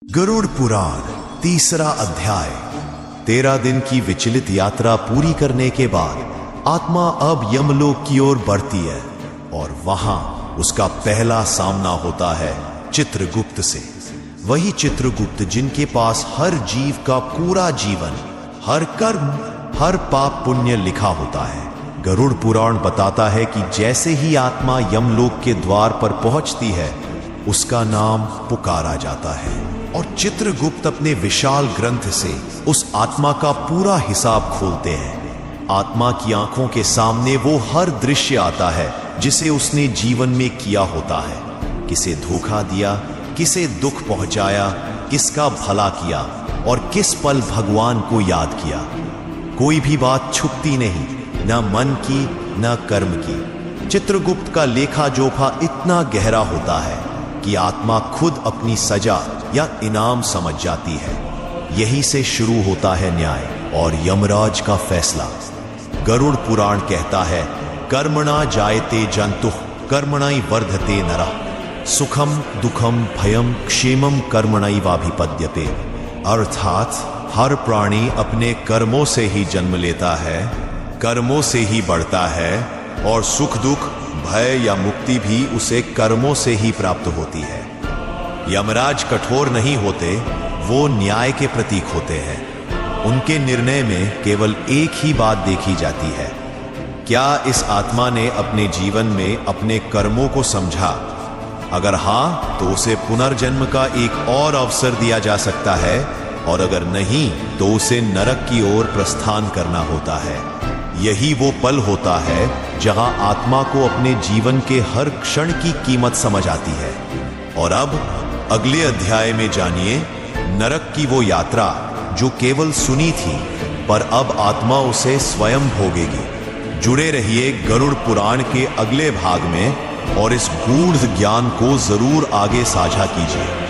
गरुड़ पुराण तीसरा अध्याय। 13 दिन की विचलित यात्रा पूरी करने के बाद आत्मा अब यमलोक की ओर बढ़ती है और वहां उसका पहला सामना होता है चित्रगुप्त से। वही चित्रगुप्त जिनके पास हर जीव का पूरा जीवन, हर कर्म, हर पाप पुण्य लिखा होता है। गरुड़ पुराण बताता है कि जैसे ही आत्मा यमलोक के द्वार पर पहुंचती है, उसका नाम पुकारा जाता है और चित्रगुप्त अपने विशाल ग्रंथ से उस आत्मा का पूरा हिसाब खोलते हैं। आत्मा की आंखों के सामने वो हर दृश्य आता है जिसे उसने जीवन में किया होता है। किसे धोखा दिया, किसे दुख पहुंचाया, किसका भला किया और किस पल भगवान को याद किया। कोई भी बात छुपती नहीं, न मन की न कर्म की। चित्रगुप्त का लेखा जोखा इतना गहरा होता है कि आत्मा खुद अपनी सजा या इनाम समझ जाती है। यही से शुरू होता है न्याय और यमराज का फैसला। गरुड़ पुराण कहता है, कर्मणा जायते जंतुः कर्मणैव वर्धते नरः, सुखम दुखम भयम क्षेमम कर्मणैवाभिपद्यते। अर्थात हर प्राणी अपने कर्मों से ही जन्म लेता है, कर्मों से ही बढ़ता है और सुख दुख, भय या मुक्ति भी उसे कर्मों से ही प्राप्त होती है। यमराज कठोर नहीं होते, वो न्याय के प्रतीक होते हैं। उनके निर्णय में केवल एक ही बात देखी जाती है, क्या इस आत्मा ने अपने जीवन में अपने कर्मों को समझा। अगर हां, तो उसे पुनर्जन्म का एक और अवसर दिया जा सकता है और अगर नहीं, तो उसे नरक की ओर प्रस्थान करना होता है। यही वो पल होता है जहां आत्मा को अपने जीवन के हर क्षण की कीमत समझ आती है। और अब अगले अध्याय में जानिए नरक की वो यात्रा जो केवल सुनी थी, पर अब आत्मा उसे स्वयं भोगेगी। जुड़े रहिए गरुड़ पुराण के अगले भाग में और इस गूढ़ ज्ञान को जरूर आगे साझा कीजिए।